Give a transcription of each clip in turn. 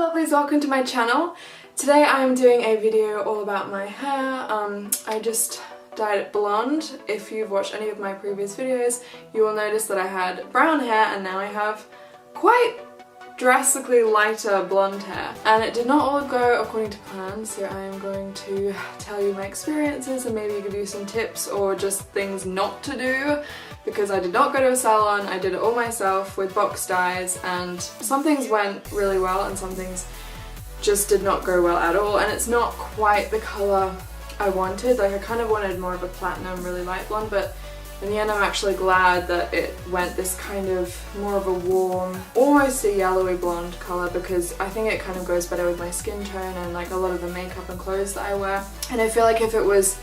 lovelies, welcome to my channel. Today I'm doing a video all about my hair. I just dyed it blonde. If you've watched any of my previous videos, you will notice that I had brown hair and now I have quite drastically lighter blonde hair. And it did not all go according to plan, so I am going to tell you my experiences and maybe give you some tips or just things not to do, because I did not go to a salon. I did it all myself with box dyes, and some things went really well and some things just did not go well at all, and it's not quite the colour I wanted. Like, I kind of wanted more of a platinum, really light blonde, but in the end I'm actually glad that it went this kind of more of a warm, almost a yellowy blonde colour, because I think it kind of goes better with my skin tone and like a lot of the makeup and clothes that I wear. And I feel like if it was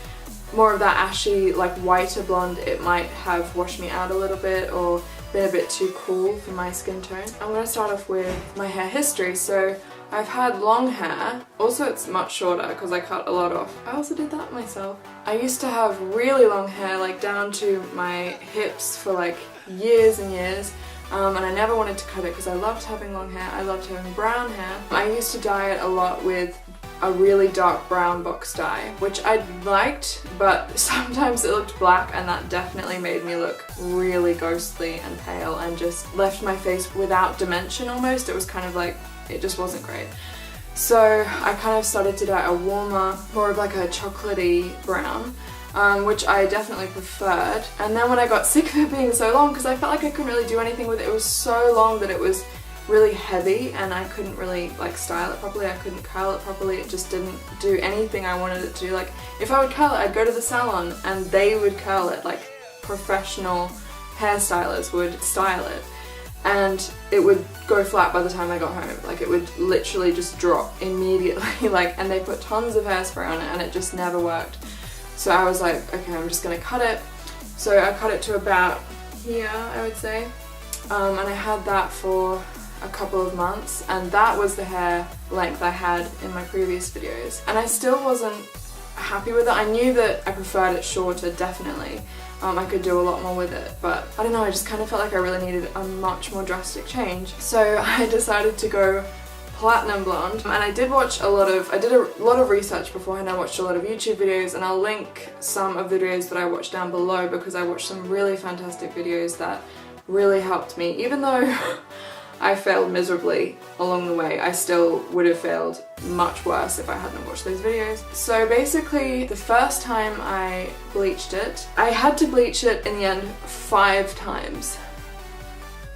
more of that ashy, like whiter blonde, it might have washed me out a little bit or been a bit too cool for my skin tone. I'm going to start off with my hair history. So I've had long hair, also it's much shorter because I cut a lot off. I also did that myself. I used to have really long hair, like down to my hips for like years and years, and I never wanted to cut it because I loved having long hair. I loved having brown hair. I used to dye it a lot with a really dark brown box dye, which I liked, but sometimes it looked black and that definitely made me look really ghostly and pale and just left my face without dimension almost. It was kind of like, it just wasn't great. So I kind of started to dye a warmer, more of like a chocolatey brown, which I definitely preferred. And then when I got sick of it being so long, because I felt like I couldn't really do anything with it, it was so long that it was really heavy and I couldn't really like style it properly, I couldn't curl it properly, it just didn't do anything I wanted it to do. Like, if I would curl it, I'd go to the salon and they would curl it, like professional hairstylists would style it, and it would go flat by the time I got home. Like, it would literally just drop immediately, like, and they put tons of hairspray on it and it just never worked. So I was like, okay, I'm just gonna cut it. So I cut it to about here, I would say, and I had that for a couple of months, and that was the hair length I had in my previous videos, and I still wasn't happy with it. I knew that I preferred it shorter, definitely. I could do a lot more with it, but I don't know, I just kind of felt like I really needed a much more drastic change. So I decided to go platinum blonde, and I did watch a lot of research beforehand. I watched a lot of YouTube videos, and I'll link some of the videos that I watched down below because I watched some really fantastic videos that really helped me. Even though I failed miserably along the way, I still would have failed much worse if I hadn't watched those videos. So basically, the first time I bleached it, I had to bleach it in the end 5 times.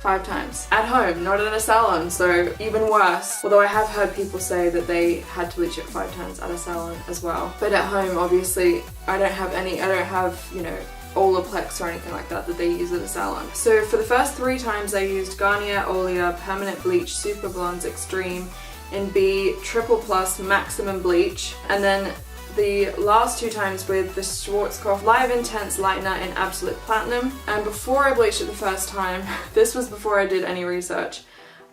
5 times. At home, not in a salon, so even worse. Although I have heard people say that they had to bleach it 5 times at a salon as well. But at home, obviously, I don't have, you know, olaplex or anything like that they use at a salon. So for the first 3 times I used Garnier Olia Permanent Bleach Super Blondes Extreme in B Triple Plus Maximum Bleach, and then the last 2 times with the Schwarzkopf Live Intense Lightener in Absolute Platinum. And before I bleached it the first time, this was before I did any research,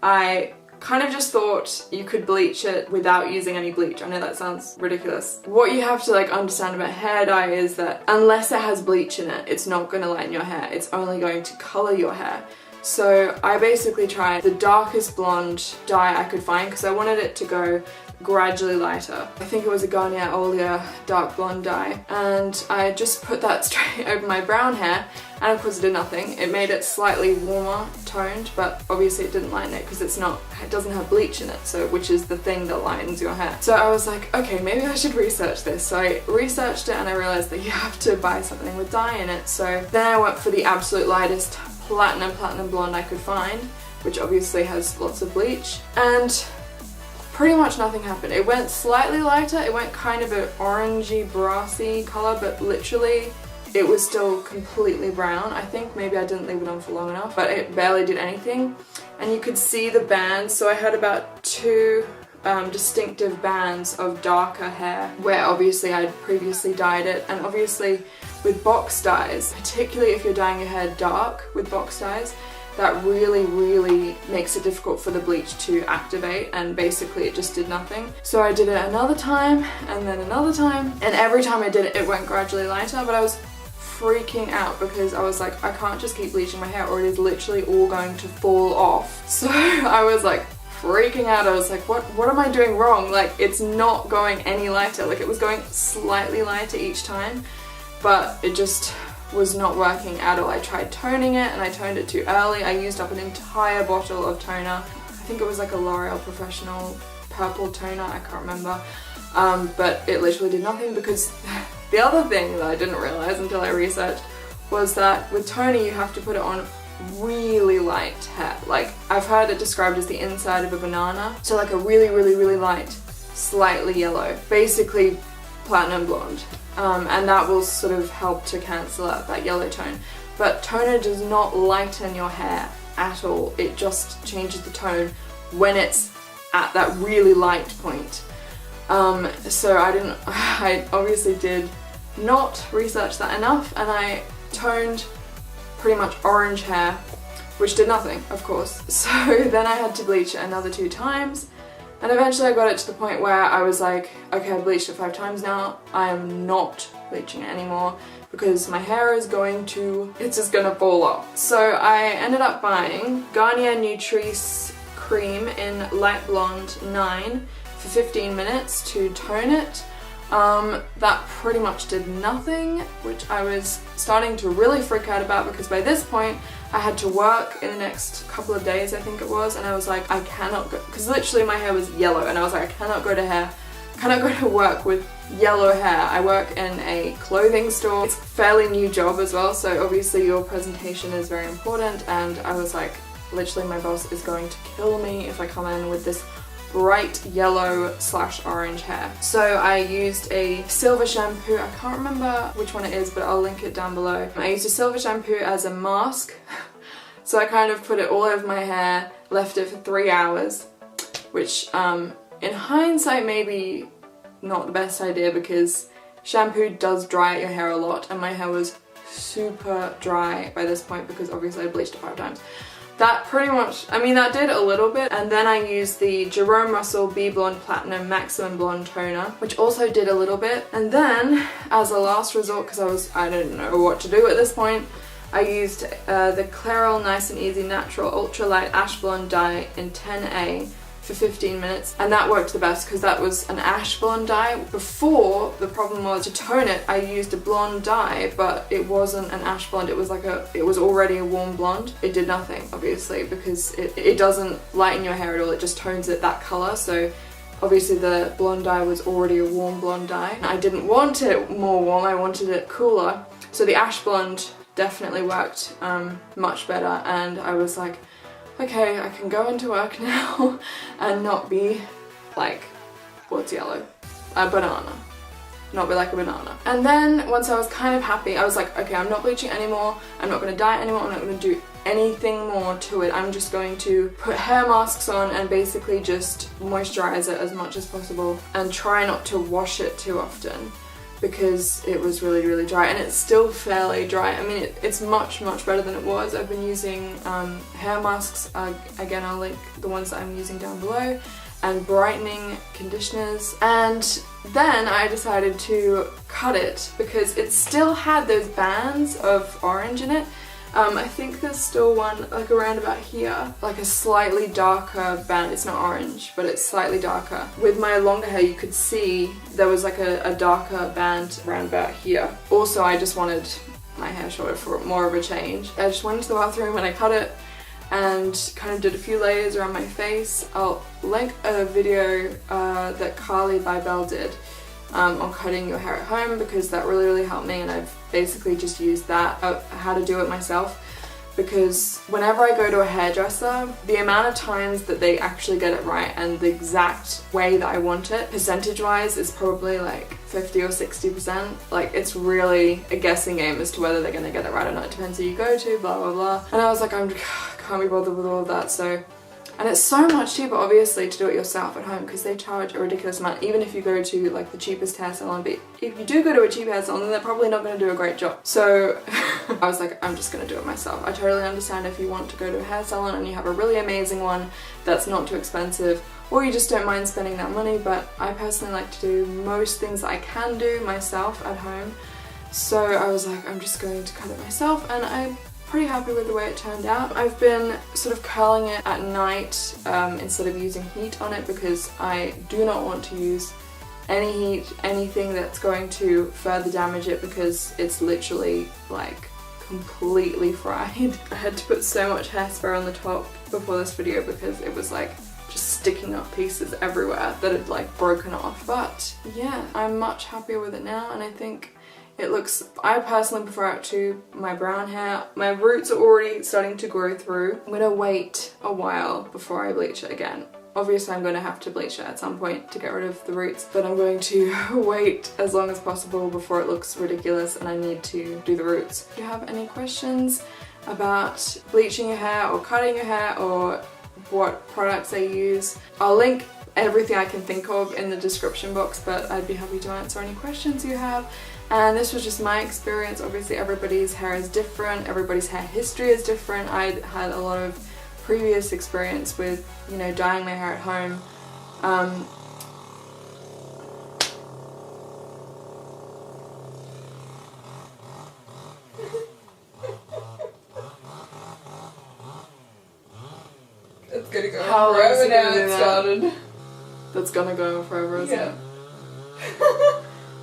I kind of just thought you could bleach it without using any bleach. I know that sounds ridiculous. What you have to like understand about hair dye is that unless it has bleach in it, it's not going to lighten your hair. It's only going to color your hair. So I basically tried the darkest blonde dye I could find because I wanted it to go gradually lighter. I think it was a Garnier Olia dark blonde dye, and I just put that straight over my brown hair, and of course it did nothing. It made it slightly warmer toned, but obviously it didn't lighten it because it doesn't have bleach in it, so which is the thing that lightens your hair. So I was like, okay, maybe I should research this. So I researched it and I realized that you have to buy something with dye in it. So then I went for the absolute lightest platinum blonde I could find, which obviously has lots of bleach, and pretty much nothing happened. It went slightly lighter, it went kind of an orangey brassy colour, but literally it was still completely brown. I think maybe I didn't leave it on for long enough, but it barely did anything. And you could see the bands, so I had about 2 distinctive bands of darker hair where obviously I'd previously dyed it. And obviously with box dyes, particularly if you're dyeing your hair dark with box dyes, that really makes it difficult for the bleach to activate, and basically it just did nothing. So I did it another time and then another time, and every time I did it, it went gradually lighter, but I was freaking out because I was like, I can't just keep bleaching my hair or it is literally all going to fall off. So I was like freaking out. I was like, what am I doing wrong? Like, it's not going any lighter. Like, it was going slightly lighter each time, but it just was not working at all. I tried toning it and I toned it too early. I used up an entire bottle of toner. I think it was like a L'Oreal Professional purple toner, I can't remember. But it literally did nothing, because the other thing that I didn't realize until I researched was that with toner you have to put it on really light hair. Like, I've heard it described as the inside of a banana. So like a really, really, really light, slightly yellow, basically platinum blonde. And that will sort of help to cancel out that yellow tone. But toner does not lighten your hair at all. It just changes the tone when it's at that really light point. So I obviously did not research that enough, and I toned pretty much orange hair, which did nothing, of course. So then I had to bleach it another 2 times. And eventually I got it to the point where I was like, okay, I've bleached it 5 times now, I am not bleaching it anymore, because my hair is it's just gonna fall off. So I ended up buying Garnier Nutrice cream in light blonde 9 for 15 minutes to tone it. That pretty much did nothing, which I was starting to really freak out about, because by this point I had to work in the next couple of days, I think it was, and I was like, I cannot go, because literally my hair was yellow, and I was like, I cannot go to work with yellow hair. I work in a clothing store. It's a fairly new job as well, so obviously your presentation is very important, and I was like, literally my boss is going to kill me if I come in with this bright yellow / orange hair. So I used a silver shampoo, I can't remember which one it is, but I'll link it down below. I used a silver shampoo as a mask, so I kind of put it all over my hair, left it for 3 hours, which in hindsight maybe not the best idea, because shampoo does dry out your hair a lot, and my hair was super dry by this point because obviously I bleached it 5 times. That pretty much, I mean, that did a little bit, and then I used the Jerome Russell Be Blonde Platinum Maximum Blonde Toner, which also did a little bit. And then, as a last resort, because I didn't know what to do at this point, I used the Clairol Nice and Easy Natural Ultra Light Ash Blonde dye in 10A for 15 minutes, and that worked the best because that was an ash blonde dye. Before, the problem was to tone it, I used a blonde dye, but it wasn't an ash blonde, it was like it was already a warm blonde. It did nothing, obviously, because it doesn't lighten your hair at all, it just tones it that colour. So obviously the blonde dye was already a warm blonde dye. I didn't want it more warm, I wanted it cooler. So the ash blonde definitely worked much better, and I was like, okay, I can go into work now and not be like, what's yellow? A banana. Not be like a banana. And then once I was kind of happy, I was like, okay, I'm not bleaching anymore, I'm not going to dye it anymore, I'm not going to do anything more to it. I'm just going to put hair masks on and basically just moisturize it as much as possible and try not to wash it too often, because it was really, really dry, and it's still fairly dry. I mean, it's much, much better than it was. I've been using hair masks, again I'll link the ones that I'm using down below, and brightening conditioners. And then I decided to cut it because it still had those bands of orange in it. I think there's still one like around about here, like a slightly darker band. It's not orange, but it's slightly darker. With my longer hair you could see there was like a darker band around about here. Also, I just wanted my hair shorter for more of a change. I just went into the bathroom and I cut it and kind of did a few layers around my face. I'll link a video that Carly by Belle did on cutting your hair at home, because that really, really helped me, and I've basically just used that, how to do it myself, because whenever I go to a hairdresser, the amount of times that they actually get it right and the exact way that I want it, percentage-wise, is probably like 50 or 60%. Like, it's really a guessing game as to whether they're gonna get it right or not. It depends who you go to, blah, blah, blah. And I was like, I can't be bothered with all of that, so. And it's so much cheaper, obviously, to do it yourself at home, because they charge a ridiculous amount, even if you go to like the cheapest hair salon. But if you do go to a cheap hair salon, then they're probably not going to do a great job. So I was like, I'm just going to do it myself. I totally understand if you want to go to a hair salon and you have a really amazing one that's not too expensive, or you just don't mind spending that money, but I personally like to do most things that I can do myself at home. So I was like, I'm just going to cut it myself, and I pretty happy with the way it turned out. I've been sort of curling it at night instead of using heat on it because I do not want to use any heat, anything that's going to further damage it, because it's literally like completely fried. I had to put so much hairspray on the top before this video because it was like just sticking up pieces everywhere that had like broken off. But yeah, I'm much happier with it now, and I think it looks, I personally prefer it to my brown hair. My roots are already starting to grow through. I'm gonna wait a while before I bleach it again. Obviously I'm going to have to bleach it at some point to get rid of the roots, but I'm going to wait as long as possible before it looks ridiculous and I need to do the roots. If you have any questions about bleaching your hair or cutting your hair or what products I use, I'll link everything I can think of in the description box, but I'd be happy to answer any questions you have. And this was just my experience. Obviously everybody's hair is different, everybody's hair history is different. I had a lot of previous experience with, you know, dyeing my hair at home. It's gonna go on forever now it started. That's gonna go on forever, isn't it?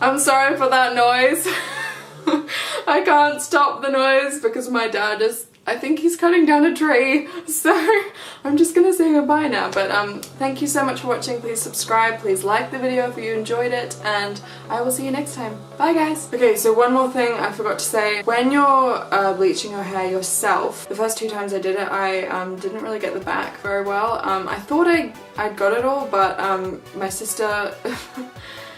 I'm sorry for that noise. I can't stop the noise because my dad is, I think he's cutting down a tree, so I'm just gonna say goodbye now. But thank you so much for watching. Please subscribe, please like the video if you enjoyed it, and I will see you next time. Bye guys! Okay, so one more thing I forgot to say. When you're bleaching your hair yourself, the first 2 times I did it, I didn't really get the back very well. I thought I'd got it all, but my sister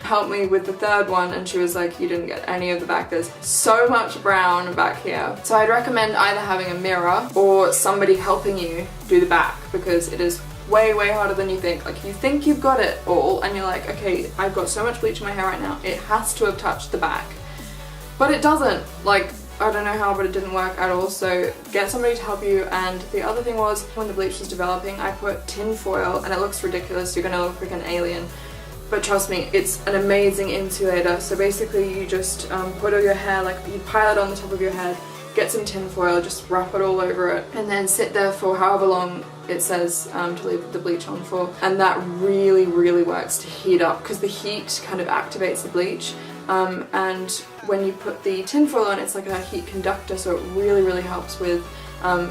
helped me with the 3rd one and she was like, you didn't get any of the back, there's so much brown back here. So I'd recommend either having a mirror or somebody helping you do the back, because it is way harder than you think. Like, you think you've got it all and you're like, okay, I've got so much bleach in my hair right now, it has to have touched the back. But it doesn't. Like, I don't know how, but it didn't work at all, so get somebody to help you. And the other thing was, when the bleach was developing, I put tin foil, and it looks ridiculous, you're gonna look like an alien. But trust me, it's an amazing insulator. So basically you just put all your hair, like you pile it on the top of your head, get some tin foil, just wrap it all over it, and then sit there for however long it says to leave the bleach on for. And that really works to heat up, because the heat kind of activates the bleach. And when you put the tin foil on, it's like a heat conductor, so it really helps with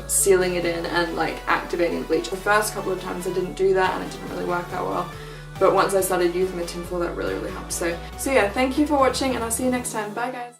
sealing it in and like activating the bleach. The first couple of times I didn't do that and it didn't really work that well. But once I started using the tinfoil, that really helped. So yeah, thank you for watching and I'll see you next time. Bye guys!